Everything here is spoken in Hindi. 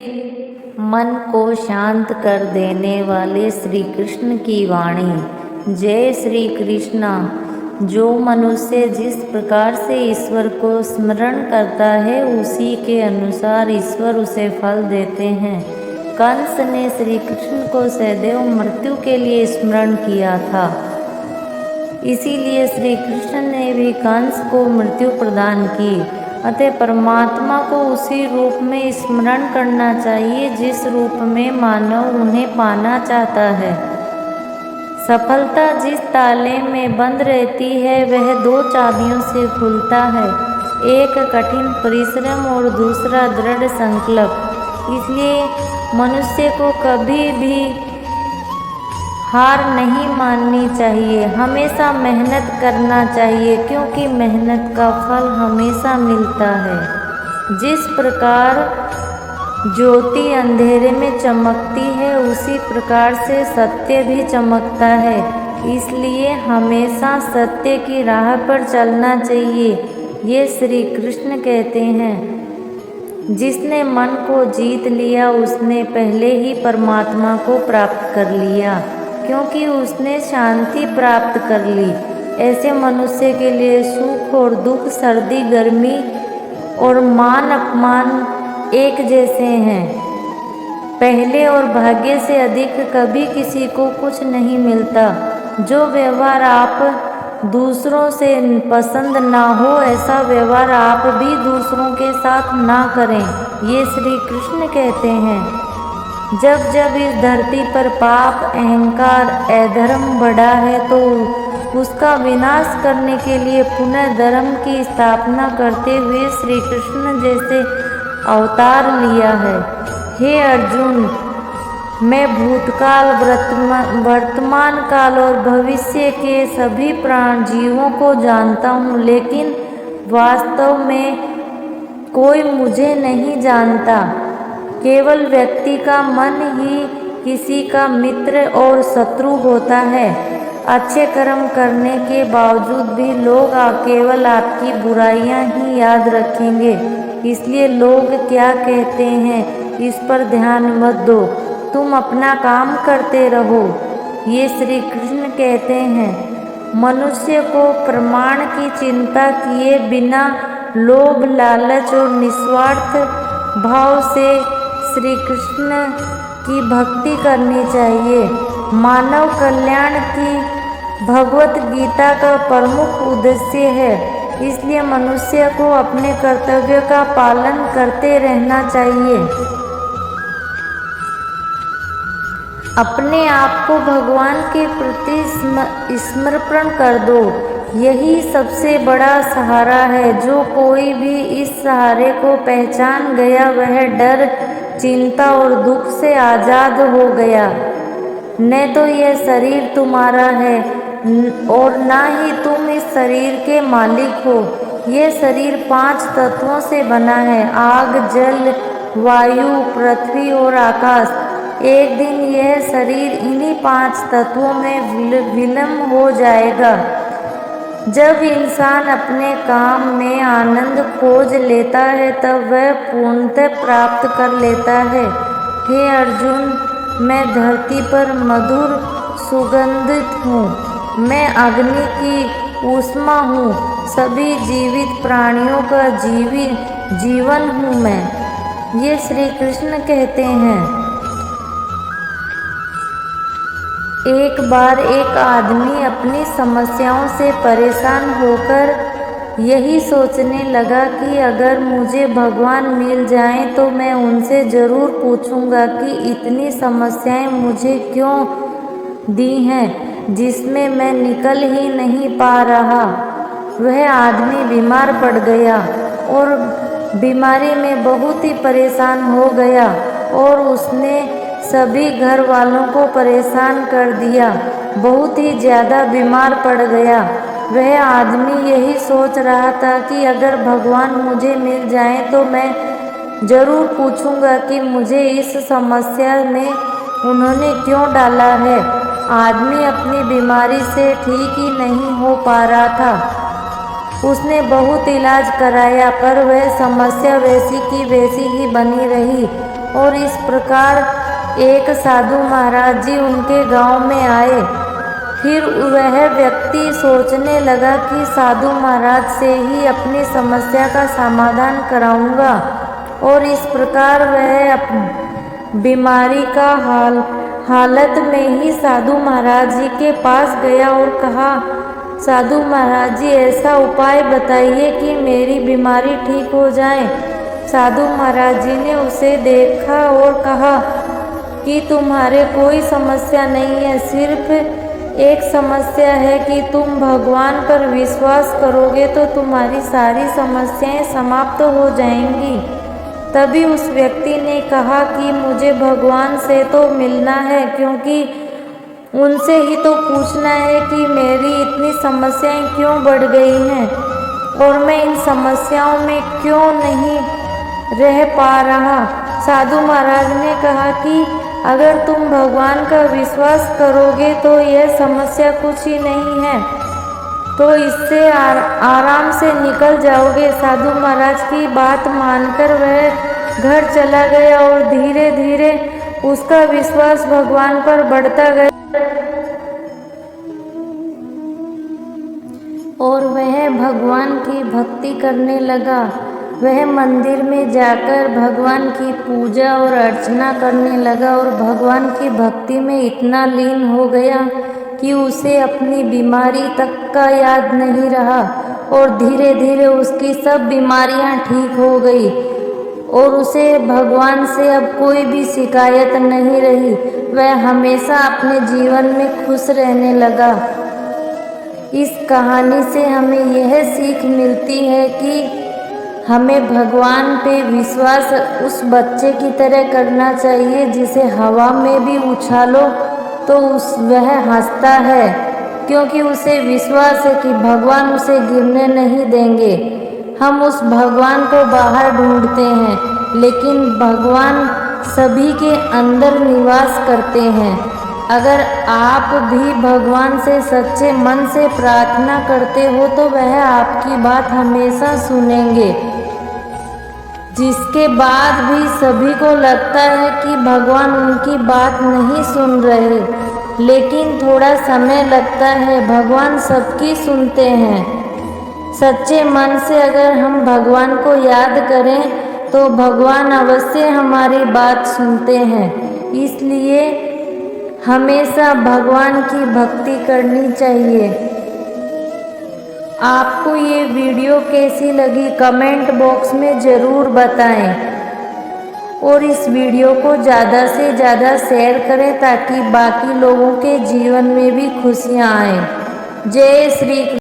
मन को शांत कर देने वाले श्री कृष्ण की वाणी। जय श्री कृष्णा। जो मनुष्य जिस प्रकार से ईश्वर को स्मरण करता है उसी के अनुसार ईश्वर उसे फल देते हैं। कंस ने श्री कृष्ण को सदैव मृत्यु के लिए स्मरण किया था, इसीलिए श्री कृष्ण ने भी कंस को मृत्यु प्रदान की। अतः परमात्मा को उसी रूप में स्मरण करना चाहिए जिस रूप में मानव उन्हें पाना चाहता है। सफलता जिस ताले में बंद रहती है वह दो चाबियों से खुलता है, एक कठिन परिश्रम और दूसरा दृढ़ संकल्प। इसलिए मनुष्य को कभी भी हार नहीं माननी चाहिए, हमेशा मेहनत करना चाहिए, क्योंकि मेहनत का फल हमेशा मिलता है। जिस प्रकार ज्योति अंधेरे में चमकती है उसी प्रकार से सत्य भी चमकता है, इसलिए हमेशा सत्य की राह पर चलना चाहिए। ये श्री कृष्ण कहते हैं, जिसने मन को जीत लिया उसने पहले ही परमात्मा को प्राप्त कर लिया, क्योंकि उसने शांति प्राप्त कर ली। ऐसे मनुष्य के लिए सुख और दुख, सर्दी गर्मी और मान अपमान एक जैसे हैं। पहले और भाग्य से अधिक कभी किसी को कुछ नहीं मिलता। जो व्यवहार आप दूसरों से पसंद ना हो ऐसा व्यवहार आप भी दूसरों के साथ ना करें। ये श्री कृष्ण कहते हैं, जब जब इस धरती पर पाप, अहंकार, अधर्म बढ़ा है तो उसका विनाश करने के लिए पुनः धर्म की स्थापना करते हुए श्री कृष्ण जैसे अवतार लिया है। हे अर्जुन, मैं भूतकाल, वर्तमान काल और भविष्य के सभी प्राण जीवों को जानता हूँ, लेकिन वास्तव में कोई मुझे नहीं जानता। केवल व्यक्ति का मन ही किसी का मित्र और शत्रु होता है। अच्छे कर्म करने के बावजूद भी लोग केवल आपकी बुराइयां ही याद रखेंगे, इसलिए लोग क्या कहते हैं इस पर ध्यान मत दो, तुम अपना काम करते रहो। ये श्री कृष्ण कहते हैं, मनुष्य को प्रमाण की चिंता किए बिना लोभ, लालच और निस्वार्थ भाव से श्री कृष्ण की भक्ति करनी चाहिए। मानव कल्याण की भगवत गीता का प्रमुख उद्देश्य है, इसलिए मनुष्य को अपने कर्तव्य का पालन करते रहना चाहिए। अपने आप को भगवान के प्रति समर्पण कर दो, यही सबसे बड़ा सहारा है। जो कोई भी इस सहारे को पहचान गया वह डर, चिंता और दुख से आज़ाद हो गया। न तो यह शरीर तुम्हारा है और ना ही तुम इस शरीर के मालिक हो। यह शरीर 5 तत्वों से बना है, आग, जल, वायु, पृथ्वी और आकाश। एक दिन यह शरीर इन्हीं 5 तत्वों में विलीन हो जाएगा। जब इंसान अपने काम में आनंद खोज लेता है तब वह पूर्णतः प्राप्त कर लेता है। हे अर्जुन, मैं धरती पर मधुर सुगंधित हूँ, मैं अग्नि की ऊष्मा हूँ, सभी जीवित प्राणियों का जीवन हूँ मैं। ये श्री कृष्ण कहते हैं। एक बार एक आदमी अपनी समस्याओं से परेशान होकर यही सोचने लगा कि अगर मुझे भगवान मिल जाएं तो मैं उनसे ज़रूर पूछूंगा कि इतनी समस्याएं मुझे क्यों दी हैं जिसमें मैं निकल ही नहीं पा रहा। वह आदमी बीमार पड़ गया और बीमारी में बहुत ही परेशान हो गया और उसने सभी घर वालों को परेशान कर दिया, बहुत ही ज़्यादा बीमार पड़ गया। वह आदमी यही सोच रहा था कि अगर भगवान मुझे मिल जाए तो मैं ज़रूर पूछूंगा कि मुझे इस समस्या में उन्होंने क्यों डाला है। आदमी अपनी बीमारी से ठीक ही नहीं हो पा रहा था। उसने बहुत इलाज कराया पर वह समस्या वैसी की वैसी ही बनी रही। और इस प्रकार एक साधु महाराज जी उनके गांव में आए। फिर वह व्यक्ति सोचने लगा कि साधु महाराज से ही अपनी समस्या का समाधान कराऊंगा, और इस प्रकार वह बीमारी का हालत में ही साधु महाराज जी के पास गया और कहा, साधु महाराज जी, ऐसा उपाय बताइए कि मेरी बीमारी ठीक हो जाए। साधु महाराज जी ने उसे देखा और कहा कि तुम्हारे कोई समस्या नहीं है, सिर्फ एक समस्या है कि तुम भगवान पर विश्वास करोगे तो तुम्हारी सारी समस्याएं समाप्त हो जाएंगी। तभी उस व्यक्ति ने कहा कि मुझे भगवान से तो मिलना है, क्योंकि उनसे ही तो पूछना है कि मेरी इतनी समस्याएं क्यों बढ़ गई हैं और मैं इन समस्याओं में क्यों नहीं रह पा रहा। साधु महाराज ने कहा कि अगर तुम भगवान का विश्वास करोगे तो यह समस्या कुछ ही नहीं है, तो इससे आराम से निकल जाओगे। साधु महाराज की बात मानकर वह घर चला गया और धीरे धीरे उसका विश्वास भगवान पर बढ़ता गया और वह भगवान की भक्ति करने लगा। वह मंदिर में जाकर भगवान की पूजा और अर्चना करने लगा और भगवान की भक्ति में इतना लीन हो गया कि उसे अपनी बीमारी तक का याद नहीं रहा, और धीरे धीरे उसकी सब बीमारियां ठीक हो गई और उसे भगवान से अब कोई भी शिकायत नहीं रही। वह हमेशा अपने जीवन में खुश रहने लगा। इस कहानी से हमें यह सीख मिलती है कि हमें भगवान पे विश्वास उस बच्चे की तरह करना चाहिए जिसे हवा में भी उछालो तो वह हंसता है, क्योंकि उसे विश्वास है कि भगवान उसे गिरने नहीं देंगे। हम उस भगवान को बाहर ढूंढते हैं, लेकिन भगवान सभी के अंदर निवास करते हैं। अगर आप भी भगवान से सच्चे मन से प्रार्थना करते हो तो वह आपकी बात हमेशा सुनेंगे। जिसके बाद भी सभी को लगता है कि भगवान उनकी बात नहीं सुन रहे, लेकिन थोड़ा समय लगता है, भगवान सबकी सुनते हैं। सच्चे मन से अगर हम भगवान को याद करें तो भगवान अवश्य हमारी बात सुनते हैं। इसलिए हमेशा भगवान की भक्ति करनी चाहिए। आपको ये वीडियो कैसी लगी कमेंट बॉक्स में ज़रूर बताएं, और इस वीडियो को ज़्यादा से ज़्यादा शेयर करें ताकि बाकी लोगों के जीवन में भी खुशियाँ आएं। जय श्री कृष्ण।